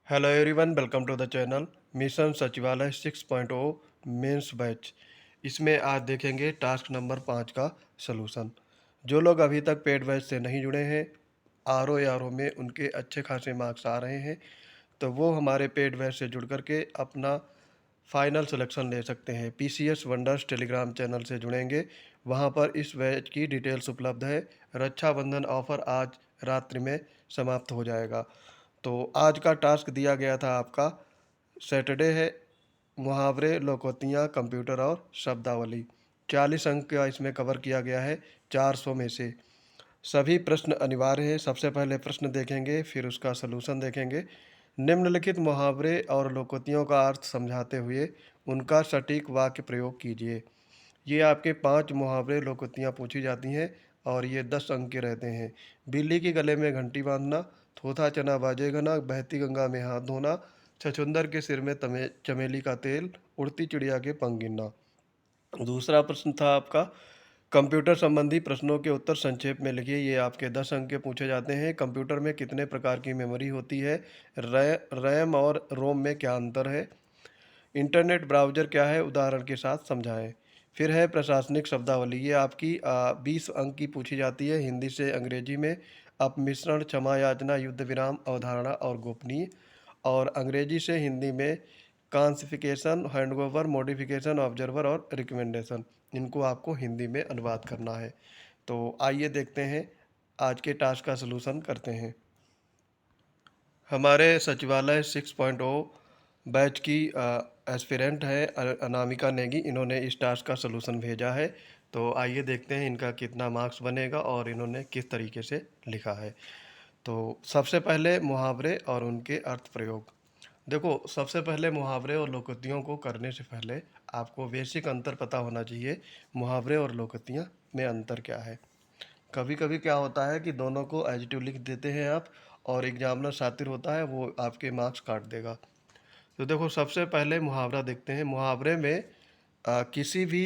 Hello everyone, welcome to the channel mission Sachivalaya 6.0 mains batch. इसमें आज देखेंगे टास्क नंबर 5 का सलूशन। जो लोग अभी तक पेड बैच से नहीं जुड़े हैं, आर ओ में उनके अच्छे खासे मार्क्स आ रहे हैं, तो वो हमारे पेड बैच से जुड़ करके अपना फाइनल सिलेक्शन ले सकते हैं। पीसीएस वंडर्स टेलीग्राम चैनल से जुड़ेंगे, वहाँ पर इस बैच की डिटेल्स उपलब्ध है। रक्षाबंधन ऑफर आज रात्रि में समाप्त हो जाएगा। तो आज का टास्क दिया गया था आपका, सैटरडे है, मुहावरे, लोकोक्तियाँ, कंप्यूटर और शब्दावली। 40 अंक का इसमें कवर किया गया है 400 में से। सभी प्रश्न अनिवार्य हैं। सबसे पहले प्रश्न देखेंगे, फिर उसका सलूशन देखेंगे। निम्नलिखित मुहावरे और लोकोक्तियों का अर्थ समझाते हुए उनका सटीक वाक्य प्रयोग कीजिए। ये आपके 5 मुहावरे लोकोक्तियाँ पूछी जाती हैं और ये 10 अंक के रहते हैं। बिल्ली के गले में घंटी बांधना, थोथा चना बाजे घना, बहती गंगा में हाथ धोना, छछूंदर के सिर में चमेली का तेल, उड़ती चिड़िया के पंख गिनना। दूसरा प्रश्न था आपका, कंप्यूटर संबंधी प्रश्नों के उत्तर संक्षेप में लिखिए। ये आपके 10 अंक के पूछे जाते हैं। कंप्यूटर में कितने प्रकार की मेमोरी होती है? रैम और रोम में क्या अंतर है? इंटरनेट ब्राउज़र क्या है? उदाहरण के साथ समझाएं। फिर है प्रशासनिक शब्दावली। ये आपकी 20 अंक की पूछी जाती है, हिंदी से अंग्रेजी में। अपमिश्रण, क्षमा याचना, युद्ध विराम, अवधारणा और गोपनीय। और अंग्रेजी से हिंदी में कॉन्सिफिकेशन, हैंडओवर, मॉडिफिकेशन, ऑब्जर्वर और रिकमेंडेशन। इनको आपको हिंदी में अनुवाद करना है। तो आइए देखते हैं, आज के टास्क का सलूशन करते हैं। हमारे सचिवालय 6.0 बैच की एस्पिरेंट है अनामिका नेगी, इन्होंने इस टास्क का सलूशन भेजा है। तो आइए देखते हैं इनका कितना मार्क्स बनेगा और इन्होंने किस तरीके से लिखा है। तो सबसे पहले मुहावरे और उनके अर्थ प्रयोग। देखो, सबसे पहले मुहावरे और लोकोक्तियों को करने से पहले आपको बेसिक अंतर पता होना चाहिए। मुहावरे और लोकोक्तियाँ में अंतर क्या है? कभी कभी क्या होता है कि दोनों को एडजेक्टिव लिख देते हैं आप, और एग्जामिनर शातिर होता है, वो आपके मार्क्स काट देगा। तो देखो, सबसे पहले मुहावरा देखते हैं। मुहावरे में किसी भी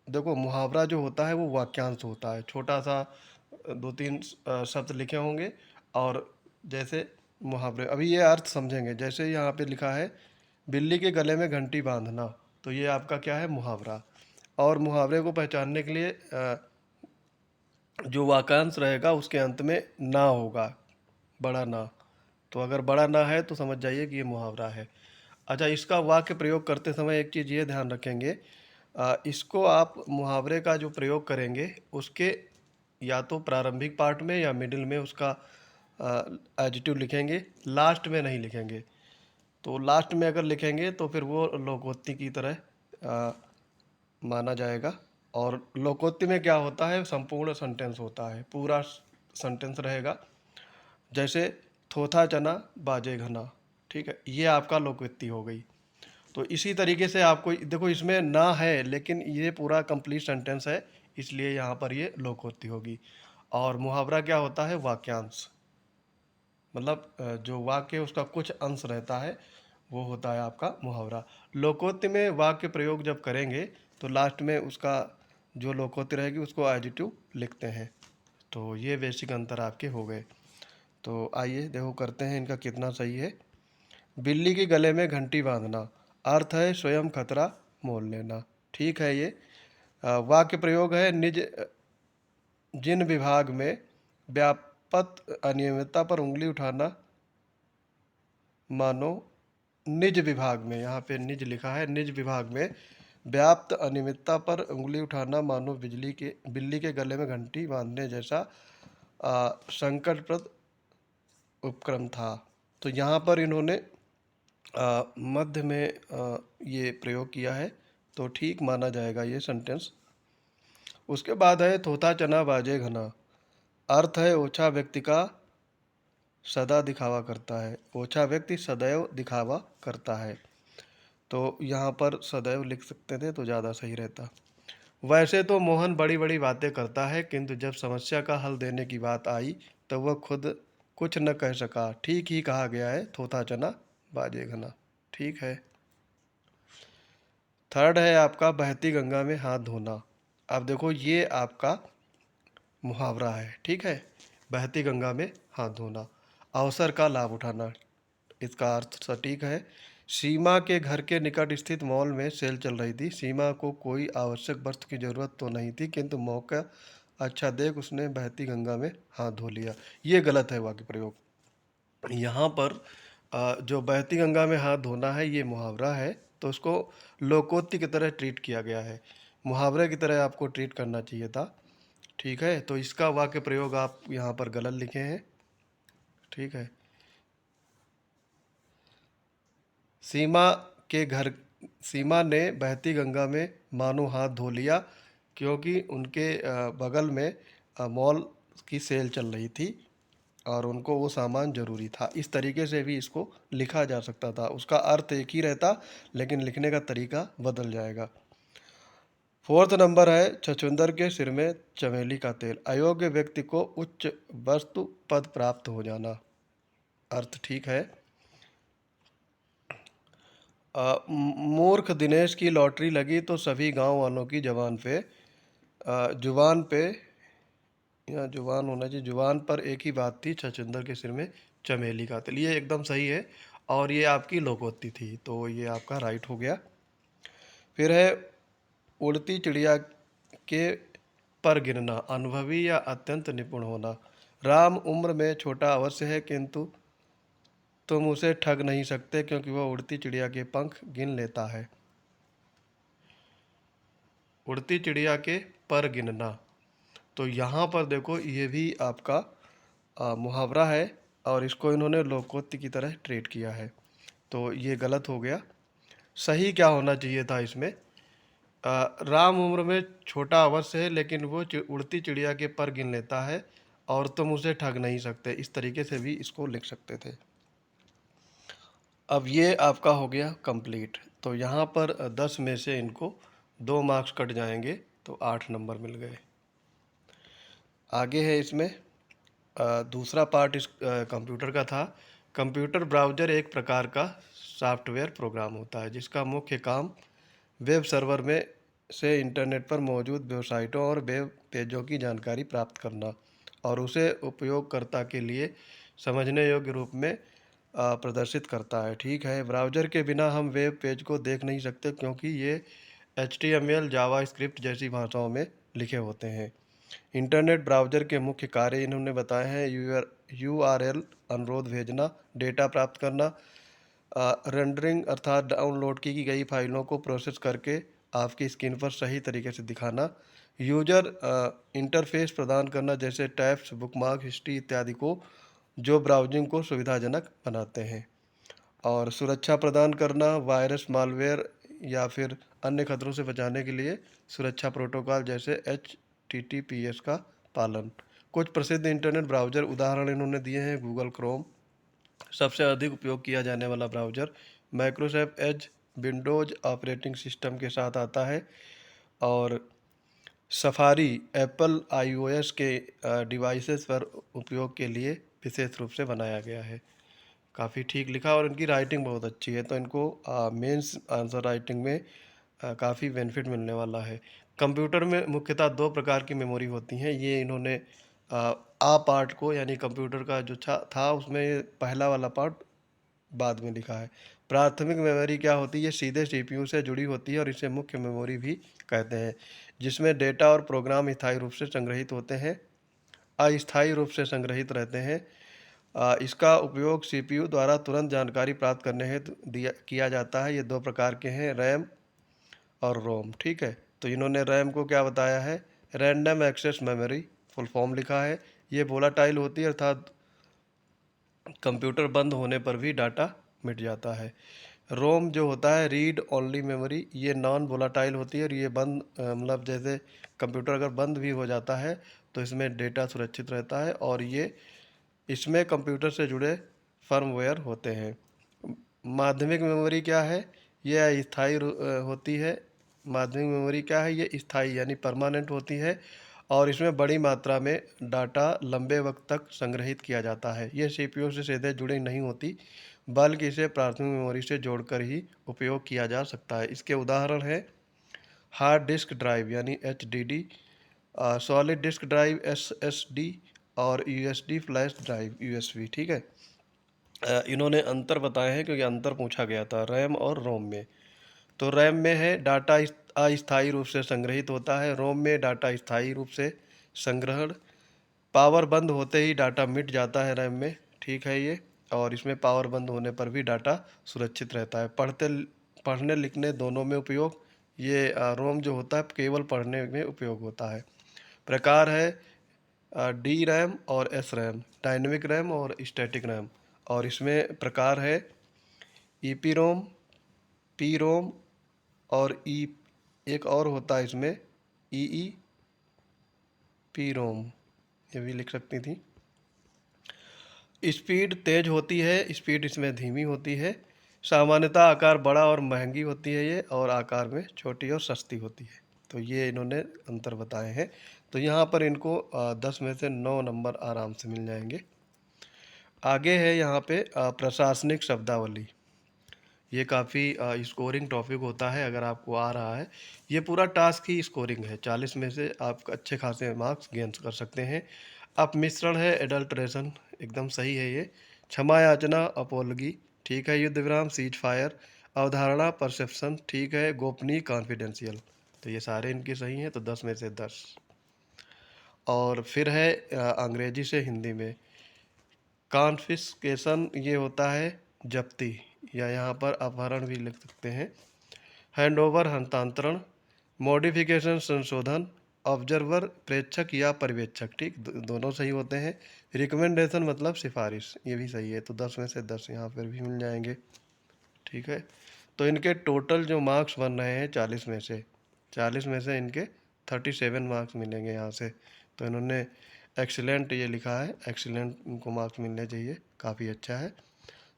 देखो, मुहावरा जो होता है वो वाक्यांश होता है। छोटा सा 2-3 शब्द लिखे होंगे, और जैसे मुहावरे, अभी ये अर्थ समझेंगे। जैसे यहाँ पे लिखा है बिल्ली के गले में घंटी बांधना, तो ये आपका क्या है? मुहावरा। और मुहावरे को पहचानने के लिए जो वाक्यांश रहेगा उसके अंत में ना होगा, बड़ा ना। तो अगर बड़ा ना है तो समझ जाइए कि ये मुहावरा है। अच्छा, इसका वाक्य प्रयोग करते समय एक चीज़ ये ध्यान रखेंगे, इसको आप मुहावरे का जो प्रयोग करेंगे उसके या तो प्रारंभिक पार्ट में या मिडिल में उसका एडजेक्टिव लिखेंगे, लास्ट में नहीं लिखेंगे। तो लास्ट में अगर लिखेंगे तो फिर वो लोकोक्ति की तरह माना जाएगा। और लोकोक्ति में क्या होता है? संपूर्ण सेंटेंस होता है, पूरा सेंटेंस रहेगा। जैसे थोथा चना बाजे घना, ठीक है, ये आपका लोकोक्ति हो गई। तो इसी तरीके से आपको देखो, इसमें ना है लेकिन ये पूरा कंप्लीट सेंटेंस है, इसलिए यहाँ पर ये लोकोक्ति होगी। और मुहावरा क्या होता है? वाक्यांश, मतलब जो वाक्य उसका कुछ अंश रहता है, वो होता है आपका मुहावरा। लोकोक्ति में वाक्य प्रयोग जब करेंगे तो लास्ट में उसका जो लोकोक्ति रहेगी उसको एडजेक्टिव लिखते हैं। तो ये बेसिक अंतर आपके हो गए। तो आइए देखो, करते हैं इनका कितना सही है। बिल्ली के गले में घंटी बांधना, अर्थ है स्वयं खतरा मोल लेना, ठीक है। ये वाक्य प्रयोग है निज जिन विभाग में व्यापत अनियमितता पर उंगली उठाना, मानो निज विभाग में, यहाँ पे निज लिखा है, निज विभाग में व्याप्त अनियमितता पर उंगली उठाना मानो बिल्ली के गले में घंटी बांधने जैसा संकटप्रद उपक्रम था। तो यहाँ पर इन्होंने मध्य में ये प्रयोग किया है, तो ठीक माना जाएगा ये सेंटेंस। उसके बाद है थोथा चना बाजे घना, अर्थ है ओछा व्यक्ति का सदा दिखावा करता है। ओछा व्यक्ति सदैव दिखावा करता है, तो यहाँ पर सदैव लिख सकते थे तो ज़्यादा सही रहता। वैसे तो मोहन बड़ी बड़ी बातें करता है, किंतु जब समस्या का हल देने की बात आई तो वह खुद कुछ न कह सका। ठीक ही कहा गया है, थोथा चना बाजे घना, ठीक है। थर्ड है आपका बहती गंगा में हाथ धोना। अब देखो, ये आपका मुहावरा है, ठीक है। बहती गंगा में हाथ धोना, अवसर का लाभ उठाना, इसका अर्थ सटीक है। सीमा के घर के निकट स्थित मॉल में सेल चल रही थी। सीमा को कोई आवश्यक वस्तु की ज़रूरत तो नहीं थी, किंतु मौका अच्छा देख उसने बहती गंगा में हाथ धो लिया। ये गलत है वाक्य प्रयोग। यहाँ पर जो बहती गंगा में हाथ धोना है ये मुहावरा है, तो उसको लोकोक्ति की तरह ट्रीट किया गया है। मुहावरे की तरह आपको ट्रीट करना चाहिए था। ठीक है, तो इसका वाक्य प्रयोग आप यहाँ पर गलत लिखे हैं। ठीक है, सीमा के घर सीमा ने बहती गंगा में मानो हाथ धो लिया, क्योंकि उनके बगल में मॉल की सेल चल रही थी और उनको वो सामान ज़रूरी था। इस तरीके से भी इसको लिखा जा सकता था। उसका अर्थ एक ही रहता, लेकिन लिखने का तरीका बदल जाएगा। फोर्थ नंबर है छछूंदर के सिर में चमेली का तेल। अयोग्य व्यक्ति को उच्च वस्तु पद प्राप्त हो जाना। अर्थ ठीक है। मूर्ख दिनेश की लॉटरी लगी तो सभी गांव वालों की जुबान पे या जुबान होना चाहिए, जुबान पर एक ही बात थी, छछूंदर के सिर में चमेली का तेल। ये एकदम सही है और ये आपकी लोकोक्ति थी, तो ये आपका राइट हो गया। फिर है उड़ती चिड़िया के पर गिरना, अनुभवी या अत्यंत निपुण होना। राम उम्र में छोटा अवश्य है, किंतु तुम उसे ठग नहीं सकते, क्योंकि वह उड़ती चिड़िया के पंख गिन लेता है। उड़ती चिड़िया के पर गिनना, तो यहाँ पर देखो ये भी आपका मुहावरा है और इसको इन्होंने लोकोक्ति की तरह ट्रीट किया है, तो ये गलत हो गया। सही क्या होना चाहिए था इसमें? राम उम्र में छोटा अवश्य है, लेकिन वो उड़ती चिड़िया के पर गिन लेता है और तुम उसे ठग नहीं सकते। इस तरीके से भी इसको लिख सकते थे। अब ये आपका हो गया कंप्लीट। तो यहाँ पर 10 में से इनको 2 मार्क्स कट जाएंगे, तो 8 नंबर मिल गए। आगे है इसमें दूसरा पार्ट इस कंप्यूटर का था। कंप्यूटर ब्राउज़र एक प्रकार का सॉफ्टवेयर प्रोग्राम होता है जिसका मुख्य काम वेब सर्वर में से इंटरनेट पर मौजूद वेबसाइटों और वेब पेजों की जानकारी प्राप्त करना और उसे उपयोगकर्ता के लिए समझने योग्य रूप में प्रदर्शित करता है। ठीक है, ब्राउज़र के बिना हम वेब पेज को देख नहीं सकते, क्योंकि ये HTML जावास्क्रिप्ट जैसी भाषाओं में लिखे होते हैं। इंटरनेट ब्राउज़र के मुख्य कार्य इन्होंने बताए हैं: URL अनुरोध भेजना, डेटा प्राप्त करना, रेंडरिंग अर्थात डाउनलोड की गई फाइलों को प्रोसेस करके आपकी स्क्रीन पर सही तरीके से दिखाना, यूजर इंटरफेस प्रदान करना जैसे टैब्स, बुकमार्क, हिस्ट्री इत्यादि को, जो ब्राउजिंग को सुविधाजनक बनाते हैं, और सुरक्षा प्रदान करना, वायरस, मालवेयर या फिर अन्य खतरों से बचाने के लिए सुरक्षा प्रोटोकॉल जैसे HTTPS का पालन। कुछ प्रसिद्ध इंटरनेट ब्राउज़र उदाहरण इन्होंने दिए हैं: गूगल क्रोम, सबसे अधिक उपयोग किया जाने वाला browser; Microsoft Edge Windows operating system के साथ आता है; और सफारी एप्पल iOS के डिवाइसेस पर उपयोग के लिए विशेष रूप से बनाया गया है। काफ़ी ठीक लिखा और इनकी राइटिंग बहुत अच्छी है, तो इनको मेंस आंसर राइटिंग में काफ़ी बेनिफिट मिलने वाला है। कंप्यूटर में मुख्यतः 2 प्रकार की मेमोरी होती हैं। ये इन्होंने पार्ट को, यानी कंप्यूटर का जो था उसमें ये पहला वाला पार्ट बाद में लिखा है। प्राथमिक मेमोरी क्या होती है? ये सीधे CPU से जुड़ी होती है और इसे मुख्य मेमोरी भी कहते हैं, जिसमें डेटा और प्रोग्राम स्थायी रूप से संग्रहित होते हैं, अस्थायी रूप से संग्रहित रहते हैं। इसका उपयोग CPU द्वारा तुरंत जानकारी प्राप्त करने हेतु किया जाता है। ये 2 प्रकार के हैं, रैम और रोम। ठीक है, तो इन्होंने रैम को क्या बताया है? Random access memory, full form लिखा है। ये वोलाटाइल होती है, अर्थात कंप्यूटर बंद होने पर भी डाटा मिट जाता है। रोम जो होता है, रीड ओनली मेमोरी, ये नॉन वोलाटाइल होती है और ये बंद मतलब जैसे कंप्यूटर अगर बंद भी हो जाता है तो इसमें डेटा सुरक्षित रहता है, और ये इसमें कंप्यूटर से जुड़े फर्मवेयर होते हैं। माध्यमिक मेमोरी क्या है? ये अस्थायी होती है। माध्यमिक मेमोरी क्या है? ये स्थायी यानी परमानेंट होती है और इसमें बड़ी मात्रा में डाटा लंबे वक्त तक संग्रहित किया जाता है। ये CPU से सीधे जुड़ी नहीं होती, बल्कि इसे प्राथमिक मेमोरी से जोड़कर ही उपयोग किया जा सकता है। इसके उदाहरण हैं हार्ड डिस्क ड्राइव यानी HDD, solid disk drive SSD, और USB फ्लैश ड्राइव USB। ठीक है, इन्होंने अंतर बताए हैं क्योंकि अंतर पूछा गया था रैम और रोम में। तो रैम में है डाटा अस्थायी रूप से संग्रहित होता है, रोम में डाटा स्थायी रूप से संग्रहण, पावर बंद होते ही डाटा मिट जाता है रैम में, ठीक है ये। और इसमें पावर बंद होने पर भी डाटा सुरक्षित रहता है। पढ़ने लिखने दोनों में उपयोग, ये रोम जो होता है केवल पढ़ने में उपयोग होता है। प्रकार है डी रैम और एस रैम, डायनेमिक रैम और स्टैटिक रैम। और इसमें प्रकार है ईपी रोम, पी रोम और ई, एक और होता है इसमें ई पी रोम, ये भी लिख सकती थी। स्पीड तेज होती है, स्पीड इसमें धीमी होती है। सामान्यतः आकार बड़ा और महंगी होती है ये, और आकार में छोटी और सस्ती होती है। तो ये इन्होंने अंतर बताए हैं। तो यहाँ पर इनको 10 में से 9 नंबर आराम से मिल जाएंगे। आगे है यहाँ पे प्रशासनिक शब्दावली। ये काफ़ी स्कोरिंग टॉपिक होता है अगर आपको आ रहा है। ये पूरा टास्क ही स्कोरिंग है, 40 में से आप अच्छे खासे मार्क्स गेन कर सकते हैं। अपमिश्रण है, एडल्ट्रेशन, एकदम सही है ये। क्षमा याचना, अपोलगी, ठीक है। युद्ध विराम, सीज फायर, अवधारणा, परसेप्शन, ठीक है। गोपनीय, कॉन्फिडेंशियल। तो ये सारे इनके सही हैं, तो 10 में से 10। और फिर है अंग्रेजी से हिंदी में कॉन्फिस्केशन, ये होता है जब्ती, या यहाँ पर अपहरण भी लिख सकते हैं। हैंडओवर, हस्तांतरण। मॉडिफिकेशन, संशोधन। ऑब्जर्वर, प्रेक्षक या पर्यवेक्षक, ठीक, दोनों सही होते हैं। रिकमेंडेशन मतलब सिफारिश, ये भी सही है, तो 10 में से 10 यहाँ पर भी मिल जाएंगे, ठीक है। तो इनके टोटल जो मार्क्स बन रहे हैं 40 में से इनके 37 मार्क्स मिलेंगे यहाँ से। तो इन्होंने एक्सीलेंट ये लिखा है, एक्सीलेंट इनको मार्क्स मिलने चाहिए, काफ़ी अच्छा है।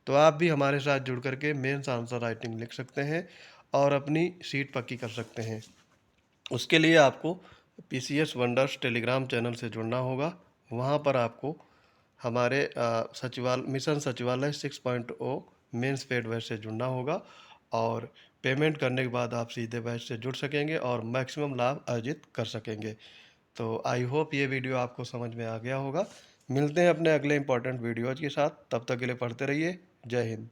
तो आप भी हमारे साथ जुड़ करके मेंस आंसर राइटिंग लिख सकते हैं और अपनी सीट पक्की कर सकते हैं। उसके लिए आपको पीसीएस वंडर्स टेलीग्राम चैनल से जुड़ना होगा। वहाँ पर आपको हमारे mission Sachivalaya 6.0 mains paid batch से जुड़ना होगा, और पेमेंट करने के बाद आप सीधे बैच से जुड़ सकेंगे और मैक्सिमम लाभ अर्जित कर सकेंगे। तो आई होप ये वीडियो आपको समझ में आ गया होगा। मिलते हैं अपने अगले इंपॉर्टेंट वीडियोज़ के साथ, तब तक के लिए पढ़ते रहिए। जय हिंद।